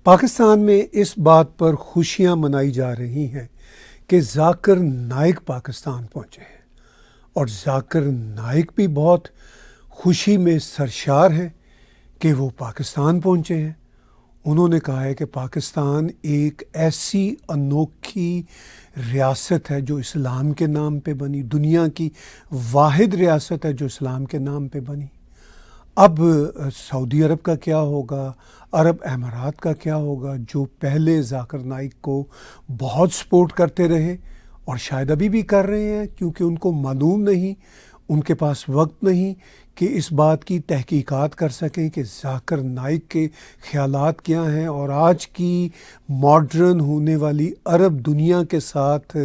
پاکستان میں اس بات پر خوشیاں منائی جا رہی ہیں کہ ذاکر نائک پاکستان پہنچے ہیں، اور ذاکر نائک بھی بہت خوشی میں سرشار ہیں کہ وہ پاکستان پہنچے ہیں۔ انہوں نے کہا ہے کہ پاکستان ایک ایسی انوکھی ریاست ہے جو اسلام کے نام پہ بنی، دنیا کی واحد ریاست ہے جو اسلام کے نام پہ بنی۔ اب سعودی عرب کا کیا ہوگا، عرب امارات کا کیا ہوگا، جو پہلے ذاکر نائک کو بہت سپورٹ کرتے رہے اور شاید ابھی بھی کر رہے ہیں، کیونکہ ان کو معلوم نہیں، ان کے پاس وقت نہیں کہ اس بات کی تحقیقات کر سکیں کہ ذاکر نائک کے خیالات کیا ہیں، اور آج کی ماڈرن ہونے والی عرب دنیا کے ساتھ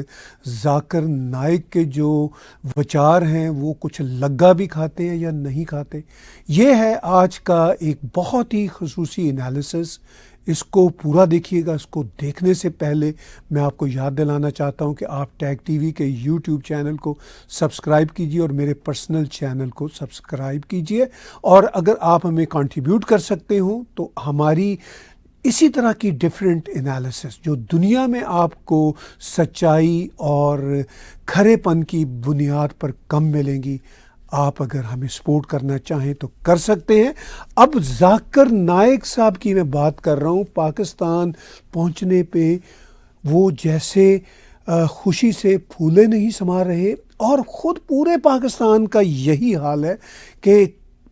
ذاکر نائک کے جو وچار ہیں وہ کچھ لگا بھی کھاتے ہیں یا نہیں کھاتے۔ یہ ہے آج کا ایک بہت ہی خصوصی انالیسس۔ اس کو پورا دیکھیے گا۔ اس کو دیکھنے سے پہلے میں آپ کو یاد دلانا چاہتا ہوں کہ آپ ٹیگ ٹی وی کے یوٹیوب چینل کو سبسکرائب کیجیے اور میرے پرسنل چینل کو سبسکرائب کیجیے، اور اگر آپ ہمیں کنٹریبیوٹ کر سکتے ہوں تو ہماری اسی طرح کی ڈیفرنٹ انالیسس جو دنیا میں آپ کو سچائی اور کھرے پن کی بنیاد پر کم ملیں گی، آپ اگر ہمیں سپورٹ کرنا چاہیں تو کر سکتے ہیں۔ اب ذاکر نائک صاحب کی میں بات کر رہا ہوں۔ پاکستان پہنچنے پہ وہ جیسے خوشی سے پھولے نہیں سما رہے، اور خود پورے پاکستان کا یہی حال ہے کہ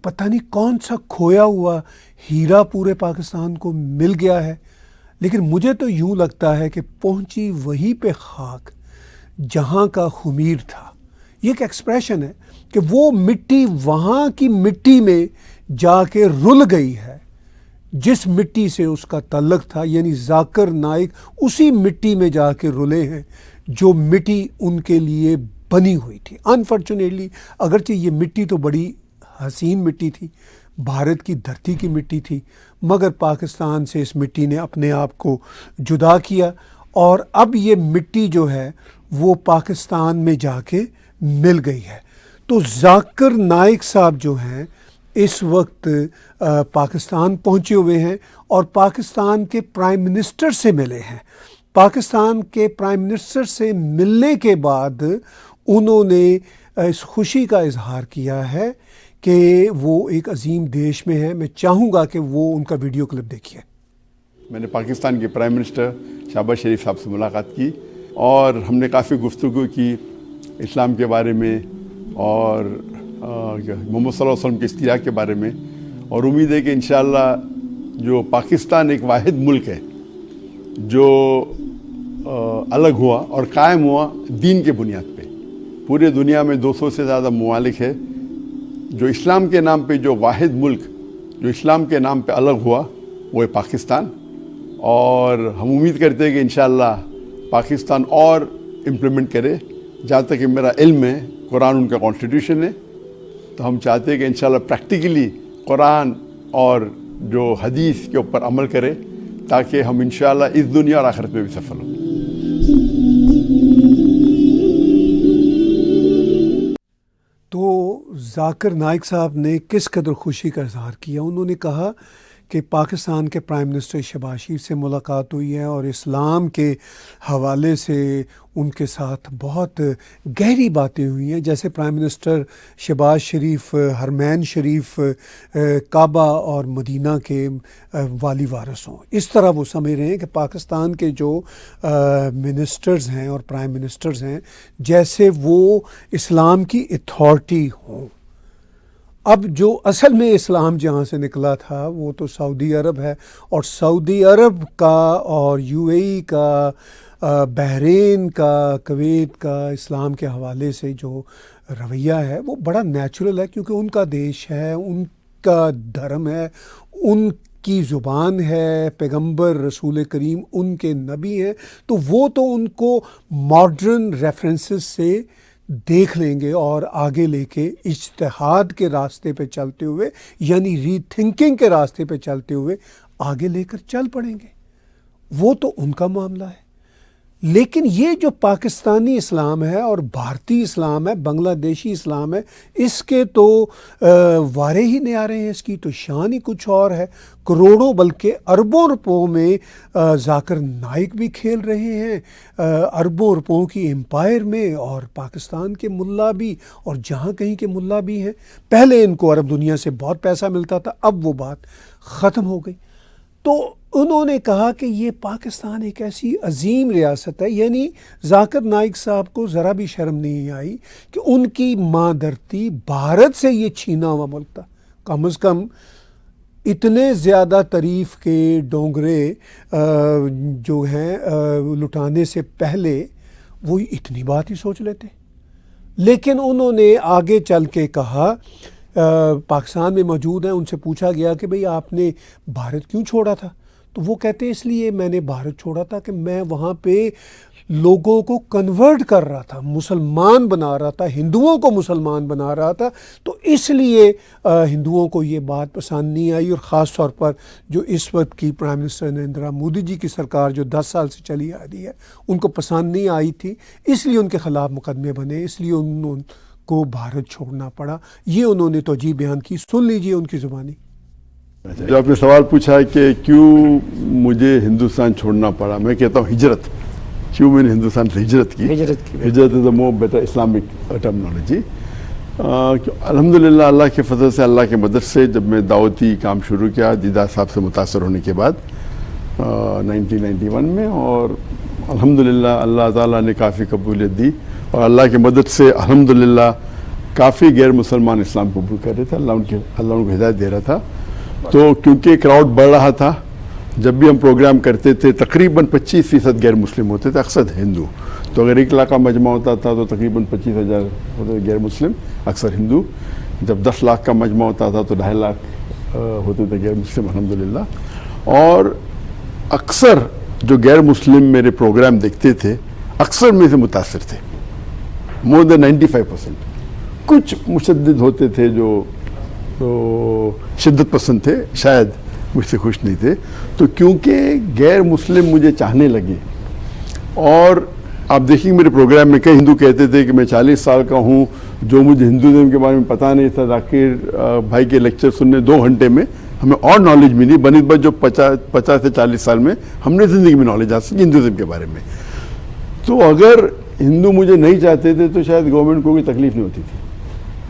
پتہ نہیں کون سا کھویا ہوا ہیرا پورے پاکستان کو مل گیا ہے۔ لیکن مجھے تو یوں لگتا ہے کہ پہنچی وہی پہ خاک جہاں کا خمیر تھا۔ یہ ایک ایکسپریشن ہے کہ وہ مٹی وہاں کی مٹی میں جا کے رل گئی ہے جس مٹی سے اس کا تعلق تھا، یعنی ذاکر نائک اسی مٹی میں جا کے رلے ہیں جو مٹی ان کے لیے بنی ہوئی تھی۔ انفارچونیٹلی اگرچہ یہ مٹی تو بڑی حسین مٹی تھی، بھارت کی دھرتی کی مٹی تھی، مگر پاکستان سے اس مٹی نے اپنے آپ کو جدا کیا، اور اب یہ مٹی جو ہے وہ پاکستان میں جا کے مل گئی ہے۔ تو ذاکر نائک صاحب جو ہیں اس وقت پاکستان پہنچے ہوئے ہیں اور پاکستان کے پرائم منسٹر سے ملے ہیں۔ پاکستان کے پرائم منسٹر سے ملنے کے بعد انہوں نے اس خوشی کا اظہار کیا ہے کہ وہ ایک عظیم دیش میں ہیں۔ میں چاہوں گا کہ وہ ان کا ویڈیو کلپ دیکھیے۔ میں نے پاکستان کے پرائم منسٹر شہباز شریف صاحب سے ملاقات کی اور ہم نے کافی گفتگو کی اسلام کے بارے میں اور محمد صلی اللہ علیہ وسلم کے اصطلاح کے بارے میں، اور امید ہے کہ انشاءاللہ جو پاکستان ایک واحد ملک ہے جو الگ ہوا اور قائم ہوا دین کے بنیاد پہ۔ پورے دنیا میں 200 سے زیادہ ممالک ہے، جو اسلام کے نام پہ جو واحد ملک جو اسلام کے نام پہ الگ ہوا وہ ہے پاکستان، اور ہم امید کرتے ہیں کہ انشاءاللہ پاکستان اور امپلیمنٹ کرے۔ جہاں تک کہ میرا علم ہے قرآن ان کا کانسٹیٹیوشن ہے، تو ہم چاہتے ہیں کہ انشاءاللہ پریکٹیکلی قرآن اور جو حدیث کے اوپر عمل کرے تاکہ ہم انشاءاللہ اس دنیا اور آخرت میں بھی سفل ہوں۔ تو ذاکر نائک صاحب نے کس قدر خوشی کا اظہار کیا۔ انہوں نے کہا کہ پاکستان کے پرائم منسٹر شہباز شریف سے ملاقات ہوئی ہے اور اسلام کے حوالے سے ان کے ساتھ بہت گہری باتیں ہوئی ہیں، جیسے پرائم منسٹر شہباز شریف حرمین شریف کعبہ اور مدینہ کے والی وارث ہوں۔ اس طرح وہ سمجھ رہے ہیں کہ پاکستان کے جو منسٹرز ہیں اور پرائم منسٹرز ہیں جیسے وہ اسلام کی اتھارٹی ہوں۔ اب جو اصل میں اسلام جہاں سے نکلا تھا وہ تو سعودی عرب ہے، اور سعودی عرب کا اور یو اے ای کا، بحرین کا، کویت کا اسلام کے حوالے سے جو رویہ ہے وہ بڑا نیچرل ہے، کیونکہ ان کا دیش ہے، ان کا دھرم ہے، ان کی زبان ہے، پیغمبر رسول کریم ان کے نبی ہیں، تو وہ تو ان کو ماڈرن ریفرنسز سے دیکھ لیں گے اور آگے لے کے اجتہاد کے راستے پہ چلتے ہوئے، یعنی ری تھنکنگ کے راستے پہ چلتے ہوئے آگے لے کر چل پڑیں گے۔ وہ تو ان کا معاملہ ہے۔ لیکن یہ جو پاکستانی اسلام ہے اور بھارتی اسلام ہے، بنگلہ دیشی اسلام ہے، اس کے تو وارے ہی نہیں آ رہے ہیں، اس کی تو شان ہی کچھ اور ہے۔ کروڑوں بلکہ اربوں روپوں میں ذاکر نائک بھی کھیل رہے ہیں، اربوں روپوں کی امپائر میں، اور پاکستان کے ملا بھی، اور جہاں کہیں کے ملا بھی ہیں۔ پہلے ان کو عرب دنیا سے بہت پیسہ ملتا تھا، اب وہ بات ختم ہو گئی۔ تو انہوں نے کہا کہ یہ پاکستان ایک ایسی عظیم ریاست ہے، یعنی ذاکر نائک صاحب کو ذرا بھی شرم نہیں آئی کہ ان کی ماں دھرتی بھارت سے یہ چھینا ہوا ملک تھا۔ کم از کم اتنے زیادہ تعریف کے ڈونگرے جو ہیں لٹانے سے پہلے وہ اتنی بات ہی سوچ لیتے۔ لیکن انہوں نے آگے چل کے کہا، پاکستان میں موجود ہیں، ان سے پوچھا گیا کہ بھئی آپ نے بھارت کیوں چھوڑا تھا؟ تو وہ کہتے ہیں اس لیے میں نے بھارت چھوڑا تھا کہ میں وہاں پہ لوگوں کو کنورٹ کر رہا تھا، مسلمان بنا رہا تھا، ہندوؤں کو مسلمان بنا رہا تھا، تو اس لیے ہندوؤں کو یہ بات پسند نہیں آئی، اور خاص طور پر جو اس وقت کی پرائم منسٹر نریندر مودی جی کی سرکار جو 10 سال سے چلی آ رہی ہے ان کو پسند نہیں آئی تھی، اس لیے ان کے خلاف مقدمے بنے، اس لیے انہوں کو بھارت چھوڑنا پڑا۔ یہ انہوں نے توجہ بیان کی، سن لیجئے ان کی زبانی۔ جو آپ نے سوال پوچھا کہ کیوں مجھے ہندوستان چھوڑنا پڑا، میں کہتا ہوں ہجرت۔ کیوں میں نے ہندوستان سے ہجرت کی؟ ہجرت از اے مور بیٹر اسلامک ٹرمنالوجی۔ الحمدللہ اللہ کے فضل سے، اللہ کے مدد سے، جب میں دعوتی کام شروع کیا دیدار صاحب سے متاثر ہونے کے بعد 1991 میں، اور الحمدللہ اللہ تعالیٰ نے کافی قبولیت دی، اور اللہ کی مدد سے الحمدللہ کافی غیر مسلمان اسلام قبول کر رہے تھے، اللہ ان کو ہدایت دے رہا تھا۔ تو کیونکہ کراؤڈ بڑھ رہا تھا، جب بھی ہم پروگرام کرتے تھے تقریباً 25% غیر مسلم ہوتے تھے، اکثر ہندو۔ تو اگر 1 لاکھ کا مجمع ہوتا تھا تو تقریباً 25,000 ہوتے غیر مسلم، اکثر ہندو۔ جب 10 لاکھ کا مجمع ہوتا تھا تو 2.5 لاکھ ہوتے تھے غیر مسلم، الحمدللہ۔ اور اکثر جو غیر مسلم میرے پروگرام دیکھتے تھے اکثر میں سے متاثر تھے، مور دین 95%۔ کچھ مشدد ہوتے تھے جو شدت پسند تھے، شاید مجھ سے خوش نہیں تھے۔ تو کیونکہ غیر مسلم مجھے چاہنے لگے، اور آپ دیکھیں میرے پروگرام میں کئی ہندو کہتے تھے کہ میں 40 سال کا ہوں، جو مجھے ہندوازم کے بارے میں پتہ نہیں تھا، ذاکر بھائی کے لیکچر سننے 2 گھنٹے میں ہمیں اور نالج ملی بنسبت جو 50 سے 40 سال میں ہم نے زندگی میں نالج حاصل کی ہندوازم کے بارے میں۔ تو اگر ہندو مجھے نہیں چاہتے تھے تو شاید گورنمنٹ کو کوئی تکلیف نہیں ہوتی تھی۔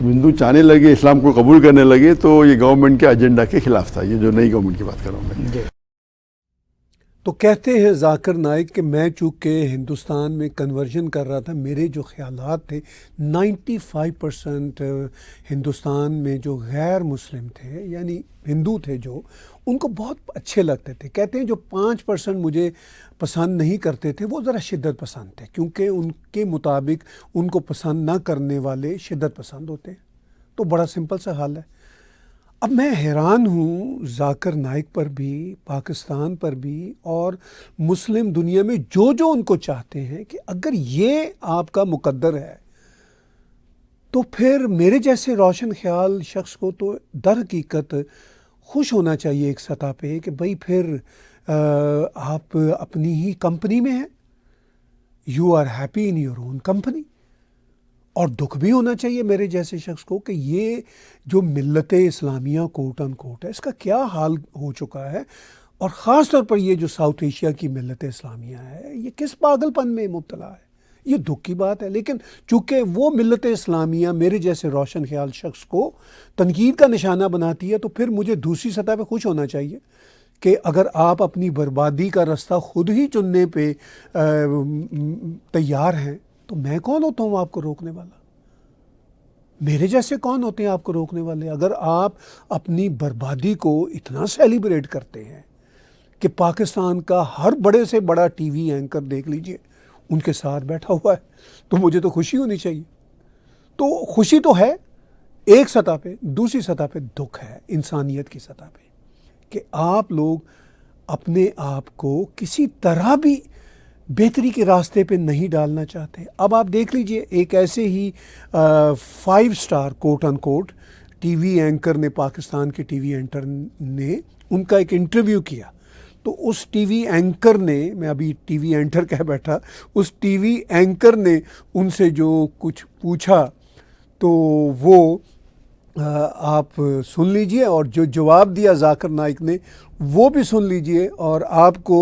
ہندو چاہنے لگے، اسلام کو قبول کرنے لگے، تو یہ گورنمنٹ کے ایجنڈا کے خلاف تھا، یہ جو نئی گورنمنٹ کی بات کر رہا ہوں میں۔ تو کہتے ہیں ذاکر نائک کہ میں چونکہ ہندوستان میں کنورژن کر رہا تھا، میرے جو خیالات تھے 95% ہندوستان میں جو غیر مسلم تھے، یعنی ہندو تھے، جو ان کو بہت اچھے لگتے تھے۔ کہتے ہیں جو 5% مجھے پسند نہیں کرتے تھے وہ ذرا شدت پسند تھے، کیونکہ ان کے مطابق ان کو پسند نہ کرنے والے شدت پسند ہوتے ہیں۔ تو بڑا سمپل سا حال ہے۔ اب میں حیران ہوں ذاکر نائک پر بھی، پاکستان پر بھی، اور مسلم دنیا میں جو ان کو چاہتے ہیں، کہ اگر یہ آپ کا مقدر ہے تو پھر میرے جیسے روشن خیال شخص کو تو در حقیقت خوش ہونا چاہیے ایک سطح پہ کہ بھئی پھر آپ اپنی ہی کمپنی میں ہیں، you are happy in your own company. اور دکھ بھی ہونا چاہیے میرے جیسے شخص کو کہ یہ جو ملت اسلامیہ کوٹ ان کوٹ ہے، اس کا کیا حال ہو چکا ہے، اور خاص طور پر یہ جو ساؤتھ ایشیا کی ملت اسلامیہ ہے یہ کس پاگل پن میں مبتلا ہے۔ یہ دکھ کی بات ہے، لیکن چونکہ وہ ملت اسلامیہ میرے جیسے روشن خیال شخص کو تنقید کا نشانہ بناتی ہے، تو پھر مجھے دوسری سطح پہ خوش ہونا چاہیے کہ اگر آپ اپنی بربادی کا رستہ خود ہی چننے پہ تیار ہیں تو میں کون ہوتا ہوں آپ کو روکنے والا؟ میرے جیسے کون ہوتے ہیں آپ کو روکنے والے؟ اگر آپ اپنی بربادی کو اتنا سیلیبریٹ کرتے ہیں کہ پاکستان کا ہر بڑے سے بڑا ٹی وی اینکر دیکھ لیجئے ان کے ساتھ بیٹھا ہوا ہے، تو مجھے تو خوشی ہونی چاہیے۔ تو خوشی تو ہے ایک سطح پہ، دوسری سطح پہ دکھ ہے انسانیت کی سطح پہ کہ آپ لوگ اپنے آپ کو کسی طرح بھی بہتری کے راستے پہ نہیں ڈالنا چاہتے۔ اب آپ دیکھ لیجئے ایک ایسے ہی 5 سٹار کوٹ ان کوٹ ٹی وی اینکر نے، پاکستان کے ٹی وی اینکر نے ان کا ایک انٹرویو کیا، تو اس ٹی وی اینکر نے، میں ابھی ٹی وی اینٹر کہہ بیٹھا، اس ٹی وی اینکر نے ان سے جو کچھ پوچھا تو وہ آپ سن لیجئے، اور جو جواب دیا ذاکر نائک نے وہ بھی سن لیجئے، اور آپ کو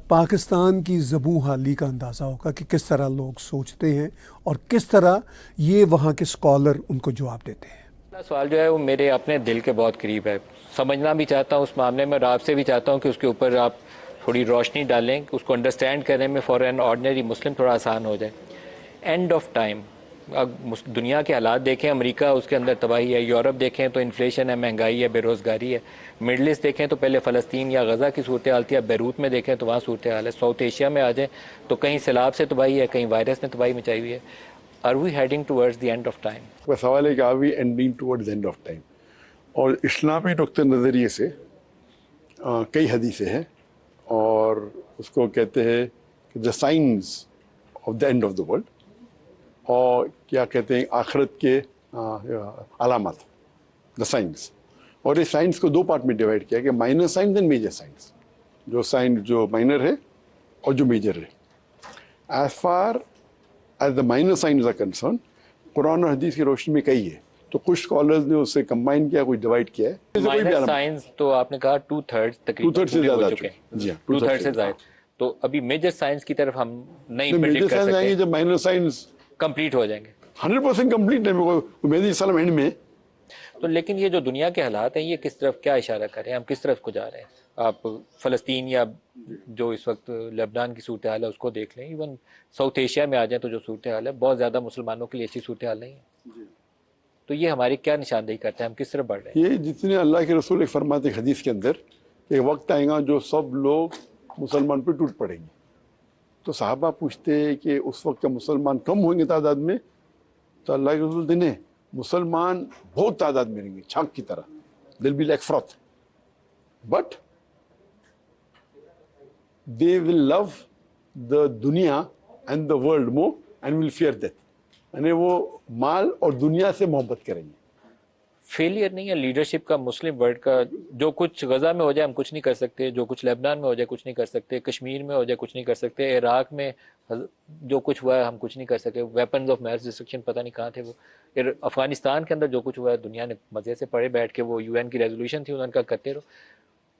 پاکستان کی زبوں حالی کا اندازہ ہوگا کہ کس طرح لوگ سوچتے ہیں اور کس طرح یہ وہاں کے اسکالر ان کو جواب دیتے ہیں۔ سوال جو ہے وہ میرے اپنے دل کے بہت قریب ہے، سمجھنا بھی چاہتا ہوں اس معاملے میں، اور آپ سے بھی چاہتا ہوں کہ اس کے اوپر آپ تھوڑی روشنی ڈالیں، اس کو انڈرسٹینڈ کرنے میں فار این آرڈنری مسلم تھوڑا آسان ہو جائے۔ اینڈ آف ٹائم، دنیا کے حالات دیکھیں، امریکہ اس کے اندر تباہی ہے، یورپ دیکھیں تو انفلیشن ہے، مہنگائی ہے، بے روزگاری ہے، مڈل ایسٹ دیکھیں تو پہلے فلسطین یا غزہ کی صورتحال تھی، اب بیروت میں دیکھیں تو وہاں صورتحال ہے، ساؤتھ ایشیا میں آ جائیں تو کہیں سیلاب سے تباہی ہے، کہیں وائرس نے تباہی مچائی ہوئی ہے۔ Are we heading towards the end of time؟ کا سوال ہے کہ are we ending towards end of time, اور اسلامی نقطۂ نظریے سے کئی حدیثیں ہیں، اور اس کو کہتے ہیں the science of the end of the world, اور کیا کہتے ہیں آخرت کے علامات، دا سائنس۔ اور اس سائنس کو دو پارٹ میں ڈیوائڈ کیا کہ minor science and major science, جو سائنس جو مائنر ہے اور جو میجر ہے۔ As far as the minor science are concern, قرآن اور حدیث کی روشنی میں کئی ہے، تو کچھ اسکالرز نے اسے کمبائن کیا، کچھ ڈیوائڈ کیا ہے۔ مائنر سائنس تو آپ نے کہا 2/3 تقریباً سے زیادہ ہو چکے ہیں، جی ہاں، 2/3 سے زائد، تو ابھی میجر سائنس کی طرف ہم نہیں میجر پریڈکٹ کر سائنس آئیں گے سکتے، جب مائنر سائنس کمپلیٹ ہو جائیں گے 100% کمپلیٹ ہے، امید السلام اینڈ میں۔ تو لیکن یہ جو دنیا کے حالات ہیں یہ کس طرف کیا اشارہ کر رہے ہیں، ہم کس طرف کو جا رہے ہیں؟ آپ فلسطین یا جو اس وقت لبنان کی صورتحال ہے اس کو دیکھ لیں، ایون ساؤتھ ایشیا میں آ جائیں تو جو صورتحال ہے بہت زیادہ مسلمانوں کے لیے اچھی صورتحال نہیں ہے، تو یہ ہماری کیا نشاندہی کرتا ہے، ہم کس طرف بڑھ رہے ہیں؟ یہ جتنے اللہ کے رسول ایک فرماتے ہیں حدیث کے اندر، ایک وقت آئے گا جو سب لوگ مسلمان پہ ٹوٹ پڑیں گے، تو صحابہ پوچھتے ہیں کہ اس وقت جب مسلمان کم ہوئیں گے تعداد میں، تو اللہ کے رسول دنے مسلمان بہت تعداد میں رہیں گے چھانک کی طرح، دل be like fruit, but they will love the دنیا and the world more and will fear death، یعنی وہ مال اور دنیا سے محبت کریں گے۔ فیلئر نہیں ہے لیڈرشپ کا مسلم ورلڈ کا، جو کچھ غزہ میں ہو جائے ہم کچھ نہیں کر سکتے، جو کچھ لبنان میں ہو جائے کچھ نہیں کر سکتے، کشمیر میں ہو جائے کچھ نہیں کر سکتے، عراق میں جو کچھ ہوا ہے ہم کچھ نہیں کر سکے، ویپنز آف میس ڈسٹرکشن پتہ نہیں کہاں تھے وہ، پھر افغانستان کے اندر جو کچھ ہوا ہے دنیا نے مزے سے پڑھے بیٹھ کے، وہ UN کی ریزولوشن تھی انہوں نے کہا کرتے رہو،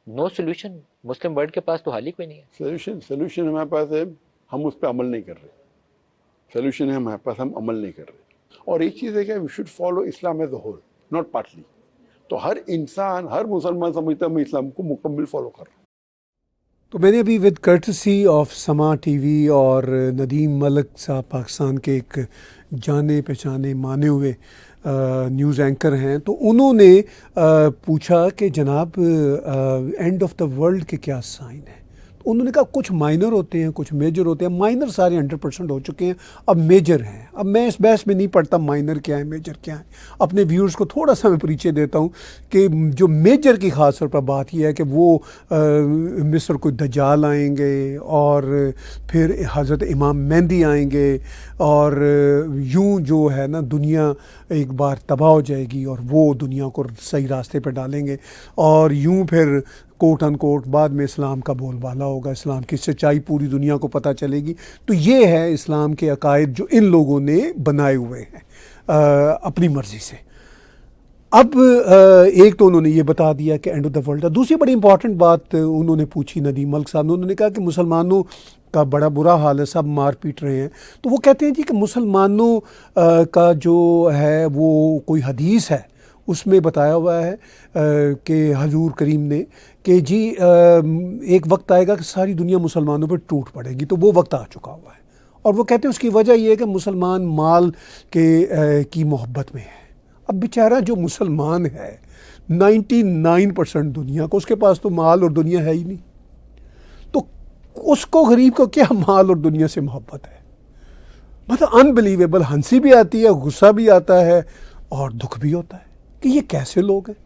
نو سولوشن، مسلم ورلڈ کے پاس تو حل ہی کوئی نہیں ہے۔ سولوشن ہمارے پاس ہے، ہم اس پہ عمل نہیں کر رہے، سولوشن ہے ہمارے پاس، ہم عمل نہیں کر رہے۔ اور ایک چیز ہے کہ we should follow Islam as a whole, not partly, تو ہر انسان، ہر مسلمان سمجھتا ہے میں اسلام کو مکمل فالو کر رہا ہوں۔ تو میں نے ابھی ود کرٹسی آف سما ٹی وی اور ندیم ملک صاحب پاکستان کے ایک جانے پہچانے مانے ہوئے نیوز اینکر ہیں، تو انہوں نے پوچھا کہ جناب اینڈ آف دا ورلڈ کے کیا سائن ہیں؟ تو انہوں نے کہا کچھ مائنر ہوتے ہیں، کچھ میجر ہوتے ہیں، مائنر سارے 100% ہو چکے ہیں، اب میجر ہیں۔ اب میں اس بحث میں نہیں پڑھتا مائنر کیا ہے میجر کیا ہے، اپنے ویورز کو تھوڑا سا میں پریچے دیتا ہوں کہ جو میجر کی خاص طور پر بات یہ ہے کہ وہ مصر کو دجال آئیں گے، اور پھر حضرت امام مہدی آئیں گے، اور یوں جو ہے نا دنیا ایک بار تباہ ہو جائے گی اور وہ دنیا کو صحیح راستے پہ ڈالیں گے، اور یوں پھر کوٹ ان کوٹ بعد میں اسلام کا بول بالا ہوگا، اسلام کی سچائی پوری دنیا کو پتہ چلے گی۔ تو یہ ہے اسلام کے عقائد جو ان لوگوں نے بنائے ہوئے ہیں اپنی مرضی سے۔ اب ایک تو انہوں نے یہ بتا دیا کہ اینڈ آف دا ورلڈ ہے۔ دوسری بڑی امپورٹنٹ بات انہوں نے پوچھی ندیم ملک صاحب نے، انہوں نے کہا کہ مسلمانوں کا بڑا برا حال ہے، سب مار پیٹ رہے ہیں، تو وہ کہتے ہیں جی کہ مسلمانوں کا جو ہے وہ کوئی حدیث ہے اس میں بتایا ہوا ہے کہ حضور کریم نے کہ جی ایک وقت آئے گا کہ ساری دنیا مسلمانوں پر ٹوٹ پڑے گی، تو وہ وقت آ چکا ہوا ہے، اور وہ کہتے ہیں اس کی وجہ یہ ہے کہ مسلمان مال کی محبت میں ہے۔ اب بیچارہ جو مسلمان ہے 99% دنیا کو، اس کے پاس تو مال اور دنیا ہے ہی نہیں، تو اس کو غریب کو کیا مال اور دنیا سے محبت ہے؟ مطلب انبلیویبل، ہنسی بھی آتی ہے، غصہ بھی آتا ہے اور دکھ بھی ہوتا ہے کہ یہ کیسے لوگ ہیں۔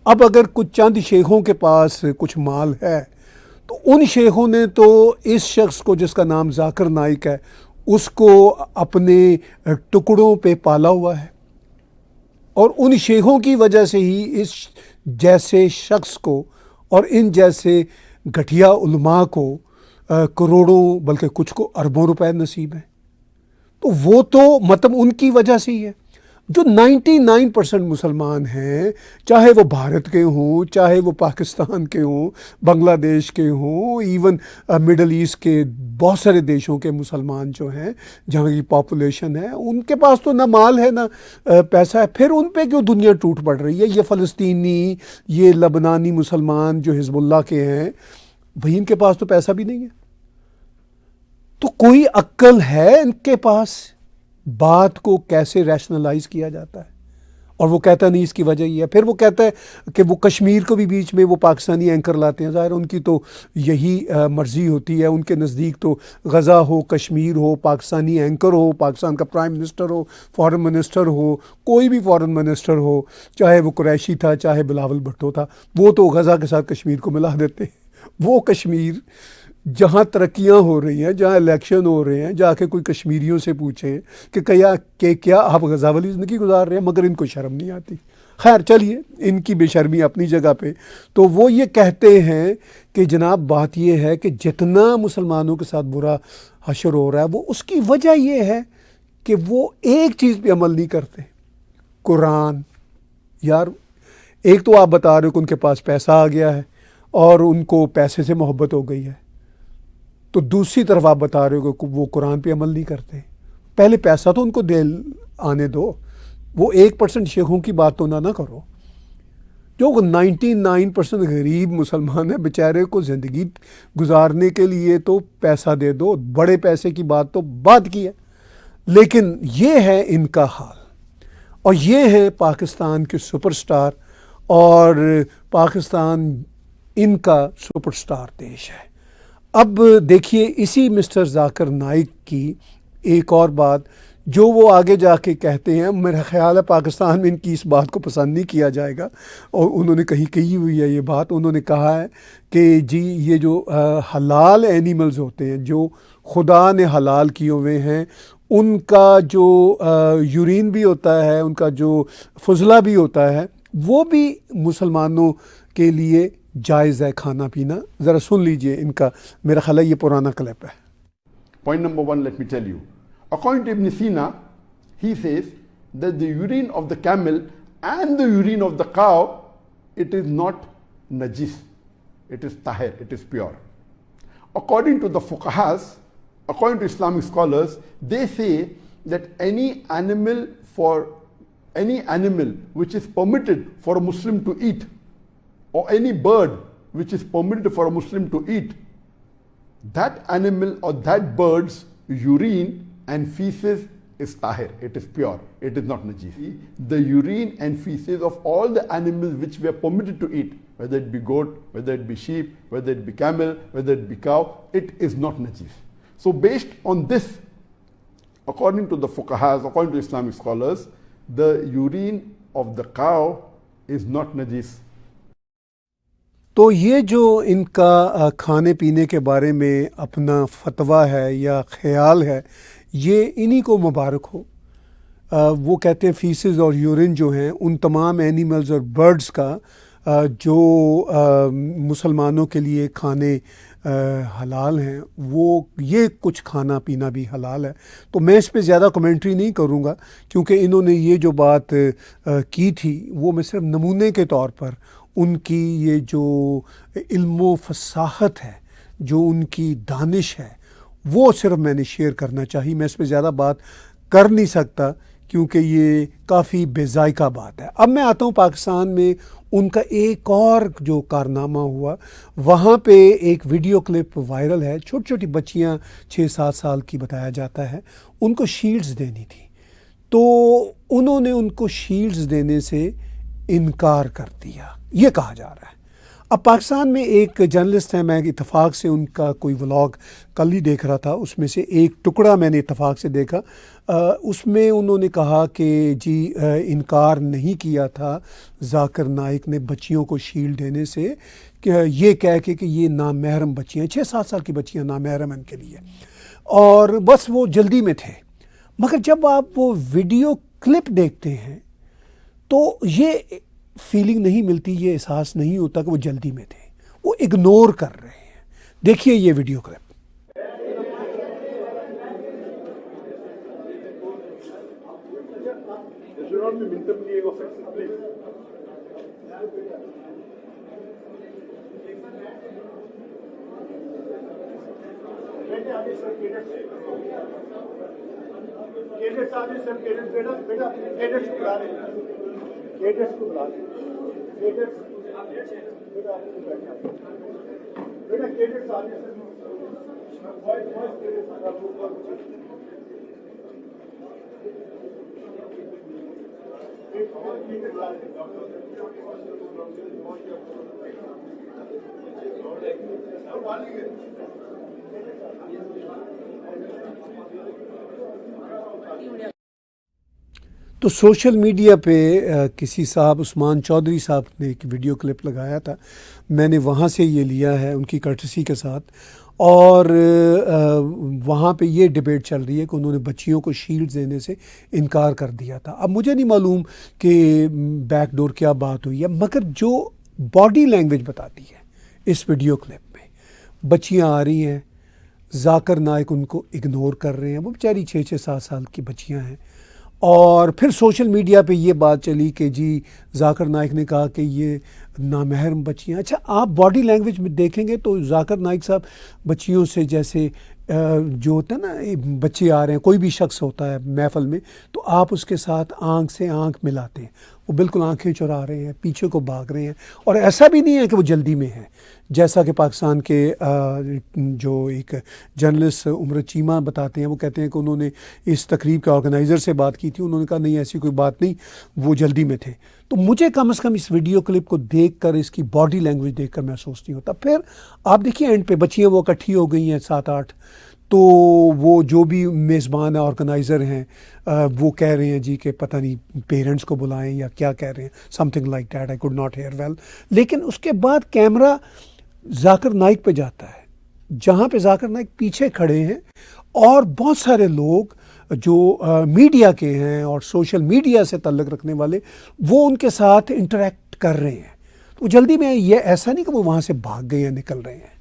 اب اگر کچھ چند شیخوں کے پاس کچھ مال ہے تو ان شیخوں نے تو اس شخص کو جس کا نام ذاکر نائک ہے اس کو اپنے ٹکڑوں پہ پالا ہوا ہے، اور ان شیخوں کی وجہ سے ہی اس جیسے شخص کو اور ان جیسے گٹھیا علماء کو کروڑوں بلکہ کچھ کو اربوں روپے نصیب ہیں، تو وہ تو مطلب ان کی وجہ سے ہی ہے۔ جو 99% مسلمان ہیں، چاہے وہ بھارت کے ہوں، چاہے وہ پاکستان کے ہوں، بنگلہ دیش کے ہوں، ایون مڈل ایسٹ کے بہت سارے دیشوں کے مسلمان جو ہیں جہاں کی پاپولیشن ہے، ان کے پاس تو نہ مال ہے نہ پیسہ ہے، پھر ان پہ کیوں دنیا ٹوٹ پڑ رہی ہے؟ یہ فلسطینی، یہ لبنانی مسلمان جو حزب اللہ کے ہیں، بھائی ان کے پاس تو پیسہ بھی نہیں ہے، تو کوئی عقل ہے ان کے پاس؟ بات کو کیسے ریشنلائز کیا جاتا ہے؟ اور وہ کہتا نہیں اس کی وجہ یہ ہے، پھر وہ کہتا ہے کہ وہ کشمیر کو بھی بیچ میں وہ پاکستانی اینکر لاتے ہیں، ظاہر ان کی تو یہی مرضی ہوتی ہے، ان کے نزدیک تو غزہ ہو، کشمیر ہو، پاکستانی اینکر ہو، پاکستان کا پرائم منسٹر ہو، فارن منسٹر ہو، کوئی بھی فارن منسٹر ہو، چاہے وہ قریشی تھا چاہے بلاول بھٹو تھا، وہ تو غزہ کے ساتھ کشمیر کو ملا دیتے ہیں۔ وہ کشمیر جہاں ترقیاں ہو رہی ہیں، جہاں الیکشن ہو رہے ہیں، جا کے کوئی کشمیریوں سے پوچھیں کہ کیا آپ غزہ والی زندگی گزار رہے ہیں، مگر ان کو شرم نہیں آتی۔ خیر چلیے، ان کی بے شرمی اپنی جگہ پہ۔ تو وہ یہ کہتے ہیں کہ جناب بات یہ ہے کہ جتنا مسلمانوں کے ساتھ برا حشر ہو رہا ہے، وہ اس کی وجہ یہ ہے کہ وہ ایک چیز پہ عمل نہیں کرتے، قرآن۔ یار ایک تو آپ بتا رہے ہو کہ ان کے پاس پیسہ آ گیا ہے اور ان کو پیسے سے محبت ہو گئی ہے، تو دوسری طرف آپ بتا رہے ہو کہ وہ قرآن پہ عمل نہیں کرتے۔ پہلے پیسہ تو ان کو دے آنے دو، وہ 1% شیخوں کی بات تو نہ کرو۔ جو 99% غریب مسلمان ہیں، بیچارے کو زندگی گزارنے کے لیے تو پیسہ دے دو، بڑے پیسے کی بات تو بعد کی ہے۔ لیکن یہ ہے ان کا حال، اور یہ ہے پاکستان کے سپر سٹار، اور پاکستان ان کا سپر سٹار دیش ہے۔ اب دیکھیے اسی مسٹر ذاکر نائک کی ایک اور بات جو وہ آگے جا کے کہتے ہیں، میرا خیال ہے پاکستان میں ان کی اس بات کو پسند نہیں کیا جائے گا، اور انہوں نے کہیں کہی ہوئی ہے یہ بات۔ انہوں نے کہا ہے کہ جی یہ جو حلال اینیملز ہوتے ہیں، جو خدا نے حلال کیے ہوئے ہیں، ان کا جو یورین بھی ہوتا ہے، ان کا جو فضلہ بھی ہوتا ہے، وہ بھی مسلمانوں کے لیے جائز ہے کھانا پینا۔ ذرا سن لیجئے ان کا، میرا خیال ہے یہ پرانا کلپ ہے۔ Point number 1, let me tell you. According to Ibn Sina, he says that the urine of the camel and the urine of the cow, it is not najis. It is tahir, it is pure. According to the fuqahas, according to Islamic scholars, they say that any animal which is permitted for a Muslim to eat, or any bird which is permitted for a Muslim to eat, that animal or that bird's urine and feces is tahir, it is pure, it is not najis. The urine and feces of all the animals which we are permitted to eat, whether it be goat, whether it be sheep, whether it be camel, whether it be cow, it is not najis. So based on this, according to the fuqahas, according to Islamic scholars, the urine of the cow is not najis. تو یہ جو ان کا کھانے پینے کے بارے میں اپنا فتویٰ ہے یا خیال ہے، یہ انہی کو مبارک ہو۔ وہ کہتے ہیں فیسز اور یورین جو ہیں ان تمام اینیملز اور برڈز کا جو مسلمانوں کے لیے کھانے حلال ہیں، وہ یہ کچھ کھانا پینا بھی حلال ہے۔ تو میں اس پہ زیادہ کمنٹری نہیں کروں گا، کیونکہ انہوں نے یہ جو بات کی تھی وہ میں صرف نمونے کے طور پر ان کی یہ جو علم و فصاحت ہے، جو ان کی دانش ہے، وہ صرف میں نے شیئر کرنا چاہی۔ میں اس پہ زیادہ بات کر نہیں سکتا کیونکہ یہ کافی بے ذائقہ بات ہے۔ اب میں آتا ہوں پاکستان میں ان کا ایک اور جو کارنامہ ہوا، وہاں پہ ایک ویڈیو کلپ وائرل ہے، چھوٹی چھوٹی بچیاں 6-7 سال کی بتایا جاتا ہے، ان کو شیلڈز دینی تھی، تو انہوں نے ان کو شیلڈز دینے سے انکار کر دیا، یہ کہا جا رہا ہے۔ اب پاکستان میں ایک جرنلسٹ ہیں، میں اتفاق سے ان کا کوئی ولاگ کل ہی دیکھ رہا تھا، اس میں سے ایک ٹکڑا میں نے اتفاق سے دیکھا، اس میں انہوں نے کہا کہ جی انکار نہیں کیا تھا ذاکر نائک نے بچیوں کو شیلڈ دینے سے، کہ یہ کہہ کے کہ یہ نامحرم بچیاں، 6-7 سال کی بچیاں نامحرم ان کے لیے، اور بس وہ جلدی میں تھے۔ مگر جب آپ وہ ویڈیو کلپ دیکھتے ہیں تو یہ فیلنگ نہیں ملتی، یہ احساس نہیں ہوتا کہ وہ جلدی میں تھے، وہ اگنور کر رہے ہیں۔ دیکھیے یہ ویڈیو کلپ. تو سوشل میڈیا پہ کسی صاحب عثمان چودھری صاحب نے ایک ویڈیو کلپ لگایا تھا، میں نے وہاں سے یہ لیا ہے ان کی کرٹسی کے ساتھ، اور وہاں پہ یہ ڈیبیٹ چل رہی ہے کہ انہوں نے بچیوں کو شیلڈ دینے سے انکار کر دیا تھا. اب مجھے نہیں معلوم کہ بیک ڈور کیا بات ہوئی ہے، مگر جو باڈی لینگویج بتاتی ہے اس ویڈیو کلپ میں، بچیاں آ رہی ہیں، ذاکر نائک ان کو اگنور کر رہے ہیں، وہ بیچاری 6-7 سال کی بچیاں ہیں. اور پھر سوشل میڈیا پہ یہ بات چلی کہ جی ذاکر نائک نے کہا کہ یہ نامحرم بچیاں. اچھا آپ باڈی لینگویج میں دیکھیں گے تو ذاکر نائک صاحب بچیوں سے جیسے جو ہوتا ہے نا، بچے آ رہے ہیں، کوئی بھی شخص ہوتا ہے محفل میں تو آپ اس کے ساتھ آنکھ سے آنکھ ملاتے ہیں، وہ بالکل آنکھیں چرا رہے ہیں، پیچھے کو بھاگ رہے ہیں، اور ایسا بھی نہیں ہے کہ وہ جلدی میں ہے. جیسا کہ پاکستان کے جو ایک جرنلسٹ عمر چیمہ بتاتے ہیں، وہ کہتے ہیں کہ انہوں نے اس تقریب کے آرگنائزر سے بات کی تھی، انہوں نے کہا نہیں ایسی کوئی بات نہیں، وہ جلدی میں تھے. تو مجھے کم از کم اس ویڈیو کلپ کو دیکھ کر، اس کی باڈی لینگویج دیکھ کر محسوس نہیں ہوتا. پھر آپ دیکھیے اینڈ پہ بچیاں وہ اکٹھی ہو گئی ہیں 7-8، تو وہ جو بھی میزبان آرگنائزر ہیں وہ کہہ رہے ہیں جی کہ پتہ نہیں پیرنٹس کو بلائیں یا کیا کہہ رہے ہیں، something like that, I could not hear well. لیکن اس کے بعد کیمرہ ذاکر نائک پہ جاتا ہے، جہاں پہ ذاکر نائک پیچھے کھڑے ہیں، اور بہت سارے لوگ جو میڈیا کے ہیں اور سوشل میڈیا سے تعلق رکھنے والے، وہ ان کے ساتھ انٹریکٹ کر رہے ہیں. تو جلدی میں یہ ایسا نہیں کہ وہ وہاں سے بھاگ گئے ہیں، نکل رہے ہیں.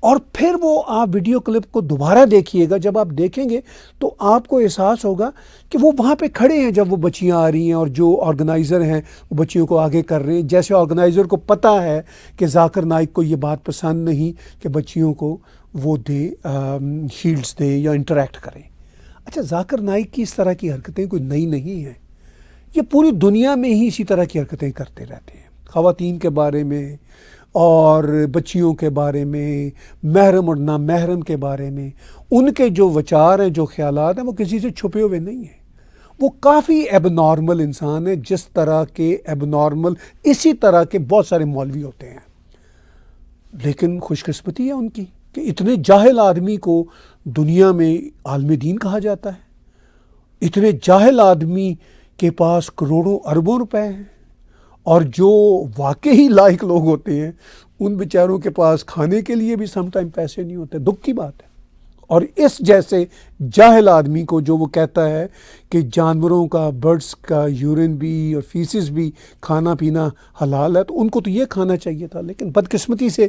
اور پھر وہ آپ ویڈیو کلپ کو دوبارہ دیکھیے گا، جب آپ دیکھیں گے تو آپ کو احساس ہوگا کہ وہ وہاں پہ کھڑے ہیں جب وہ بچیاں آ رہی ہیں، اور جو آرگنائزر ہیں وہ بچیوں کو آگے کر رہے ہیں، جیسے آرگنائزر کو پتہ ہے کہ ذاکر نائک کو یہ بات پسند نہیں کہ بچیوں کو وہ دے شیلڈز دے یا انٹریکٹ کریں. اچھا ذاکر نائک کی اس طرح کی حرکتیں کوئی نئی نہیں ہیں، یہ پوری دنیا میں ہی اسی طرح کی حرکتیں کرتے رہتے ہیں، خواتین کے بارے میں اور بچیوں کے بارے میں، محرم اور نامحرم کے بارے میں. ان کے جو وچار ہیں، جو خیالات ہیں، وہ کسی سے چھپے ہوئے نہیں ہیں. وہ کافی ایب نارمل انسان ہے، جس طرح کے ایب نارمل اسی طرح کے بہت سارے مولوی ہوتے ہیں. لیکن خوش قسمتی ہے ان کی کہ اتنے جاہل آدمی کو دنیا میں عالم دین کہا جاتا ہے. اتنے جاہل آدمی کے پاس کروڑوں اربوں روپے ہیں، اور جو واقعی لائق لوگ ہوتے ہیں ان بیچاروں کے پاس کھانے کے لیے بھی سم ٹائم پیسے نہیں ہوتے. دکھ کی بات ہے. اور اس جیسے جاہل آدمی کو جو وہ کہتا ہے کہ جانوروں کا، برڈز کا یورین بھی اور فیسز بھی کھانا پینا حلال ہے، تو ان کو تو یہ کھانا چاہیے تھا. لیکن بدقسمتی سے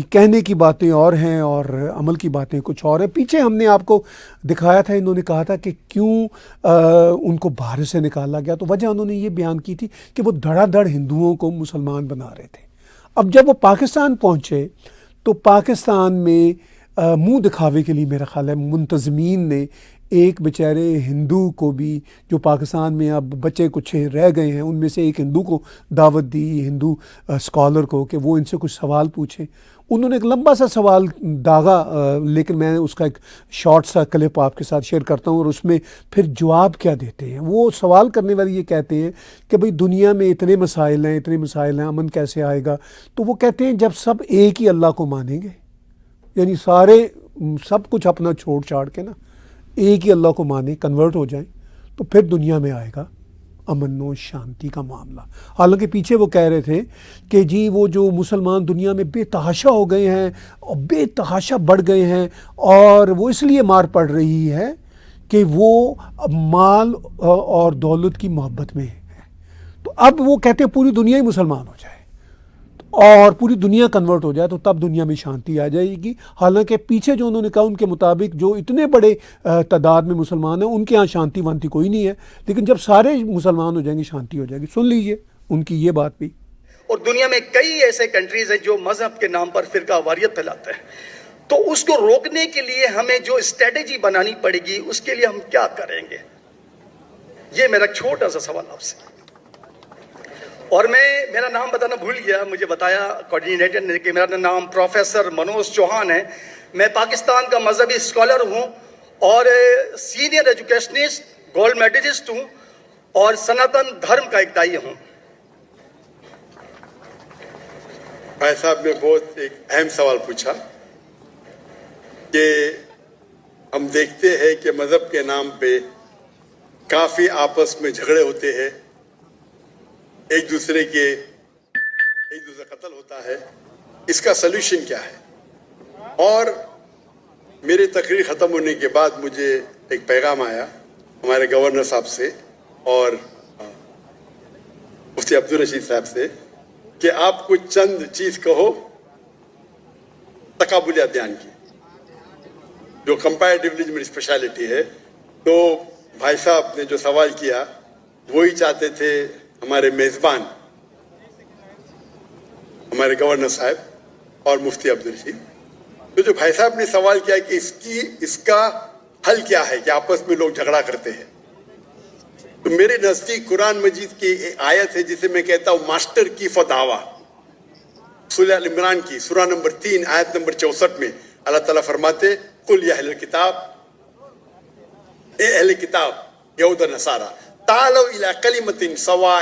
کہنے کی باتیں اور ہیں اور عمل کی باتیں کچھ اور ہیں. پیچھے ہم نے آپ کو دکھایا تھا، انہوں نے کہا تھا کہ کیوں ان کو باہر سے نکالا گیا، تو وجہ انہوں نے یہ بیان کی تھی کہ وہ دھڑا دھڑ ہندوؤں کو مسلمان بنا رہے تھے. اب جب وہ پاکستان پہنچے تو پاکستان میں منہ دکھاوے کے لیے میرا خیال ہے منتظمین نے ایک بیچارے ہندو کو بھی، جو پاکستان میں اب بچے کچھ رہ گئے ہیں، ان میں سے ایک ہندو کو دعوت دی، ہندو اسکالر کو، کہ وہ ان سے کچھ سوال پوچھیں. انہوں نے ایک لمبا سا سوال داغا، لیکن میں اس کا ایک شارٹ سا کلپ آپ کے ساتھ شیئر کرتا ہوں، اور اس میں پھر جواب کیا دیتے ہیں. وہ سوال کرنے والے یہ کہتے ہیں کہ بھئی دنیا میں اتنے مسائل ہیں، امن کیسے آئے گا؟ تو وہ کہتے ہیں جب سب ایک ہی اللہ کو مانیں گے، یعنی سارے سب کچھ اپنا چھوڑ چھاڑ کے نا ایک ہی اللہ کو مانیں، کنورٹ ہو جائیں، تو پھر دنیا میں آئے گا امن و شانتی کا معاملہ. حالانکہ پیچھے وہ کہہ رہے تھے کہ جی وہ جو مسلمان دنیا میں بے تحاشا ہو گئے ہیں اور بے تحاشا بڑھ گئے ہیں، اور وہ اس لیے مار پڑ رہی ہے کہ وہ مال اور دولت کی محبت میں ہے. تو اب وہ کہتے ہیں پوری دنیا ہی مسلمان ہو جائے. تو اور پوری دنیا کنورٹ ہو جائے تو تب دنیا میں شانتی آ جائے گی. حالانکہ پیچھے جو انہوں نے کہا ان کے مطابق جو اتنے بڑے تعداد میں مسلمان ہیں ان کے ہاں شانتی وانتی کوئی نہیں ہے, لیکن جب سارے مسلمان ہو جائیں گے شانتی ہو جائے گی. سن لیجئے ان کی یہ بات بھی. اور دنیا میں کئی ایسے کنٹریز ہیں جو مذہب کے نام پر فرقہ واریت پھیلاتے ہیں, تو اس کو روکنے کے لیے ہمیں جو اسٹریٹجی بنانی پڑے گی اس کے لیے ہم کیا کریں گے, یہ میرا چھوٹا سا سوال آپ سے. اور میرا نام بتانا بھول گیا, مجھے بتایا کوارڈینیٹر نے کہ میرا نام پروفیسر منوج چوہان ہے. میں پاکستان کا مذہبی اسکالر ہوں اور سینئر ایجوکیشنسٹ, گولڈ میڈلسٹ ہوں اور سناتن دھرم کا ایک دائی ہوں. بھائی صاحب نے بہت ایک اہم سوال پوچھا کہ ہم دیکھتے ہیں کہ مذہب کے نام پہ کافی آپس میں جھگڑے ہوتے ہیں, ایک دوسرے قتل ہوتا ہے. اس کا سلوشن کیا ہے؟ اور میری تقریر ختم ہونے کے بعد مجھے ایک پیغام آیا ہمارے گورنر صاحب سے اور مفتی عبدالرشید صاحب سے کہ آپ کو چند چیز کہو تقابل ادیان کی, جو کمپیریٹیولی میری اسپیشلٹی ہے. تو بھائی صاحب نے جو سوال کیا وہی چاہتے تھے ہمارے میزبان, ہمارے گورنر صاحب اور مفتی عبدالرشید. تو جو بھائی صاحب نے سوال کیا کہ اس کا حل کیا ہے کہ آپس میں لوگ جھگڑا کرتے ہیں, تو میرے نزدیک قرآن مجید کی ایک آیت ہے جسے میں کہتا ہوں ماسٹر کی فتاوا, سورہ ال عمران کی سورہ نمبر 3 آیت نمبر 64 میں اللہ تعالیٰ فرماتے قل یا اہل الکتاب, اے اہل کتاب یہود و نصارا, تعالوا الی کلمۃ سواء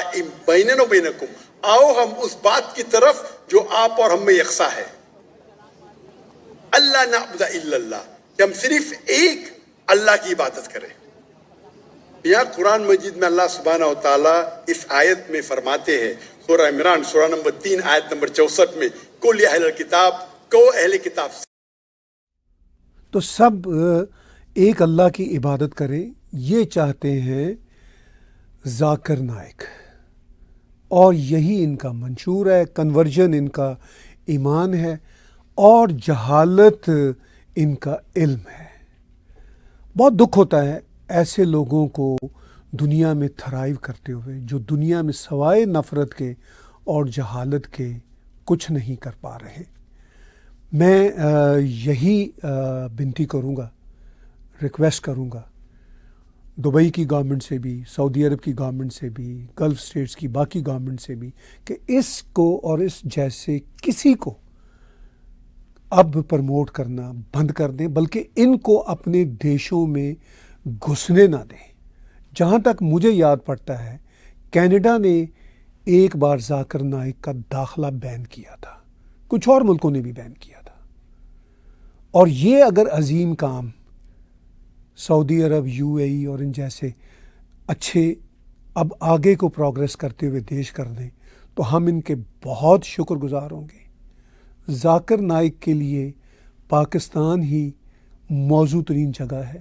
بیننا و بینکم, آؤ ہم اس بات کی طرف جو آپ اور ہم میں یکساں ہے. اللہ نعبد الا اللہ, کہ ہم صرف ایک اللہ کی عبادت کریں. یہاں قرآن مجید میں اللہ سبحانہ و تعالیٰ اس آیت میں فرماتے ہیں سورہ عمران سورہ نمبر 3 آیت نمبر 64 میں قل یا اہل الکتاب, کو اہل کتاب. تو سب ایک اللہ کی عبادت کریں, یہ چاہتے ہیں ذاکر نائک, اور یہی ان کا منشور ہے. کنورژن ان کا ایمان ہے اور جہالت ان کا علم ہے. بہت دکھ ہوتا ہے ایسے لوگوں کو دنیا میں تھرائیو کرتے ہوئے جو دنیا میں سوائے نفرت کے اور جہالت کے کچھ نہیں کر پا رہے. میں یہی بنتی کروں گا, ریکویسٹ کروں گا دبئی کی گورنمنٹ سے بھی, سعودی عرب کی گورنمنٹ سے بھی, گلف اسٹیٹس کی باقی گورنمنٹ سے بھی, کہ اس کو اور اس جیسے کسی کو اب پرموٹ کرنا بند کر دیں, بلکہ ان کو اپنے دیشوں میں گھسنے نہ دیں. جہاں تک مجھے یاد پڑتا ہے کینیڈا نے ایک بار ذاکر نائک کا داخلہ بین کیا تھا, کچھ اور ملکوں نے بھی بین کیا تھا. اور یہ اگر عظیم کام سعودی عرب, یو اے ای اور ان جیسے اچھے اب آگے کو پروگریس کرتے ہوئے دیش کر دیں تو ہم ان کے بہت شکر گزار ہوں گے. ذاکر نائک کے لیے پاکستان ہی موزوں ترین جگہ ہے,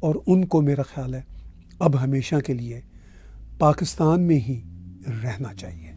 اور ان کو میرا خیال ہے اب ہمیشہ کے لیے پاکستان میں ہی رہنا چاہیے.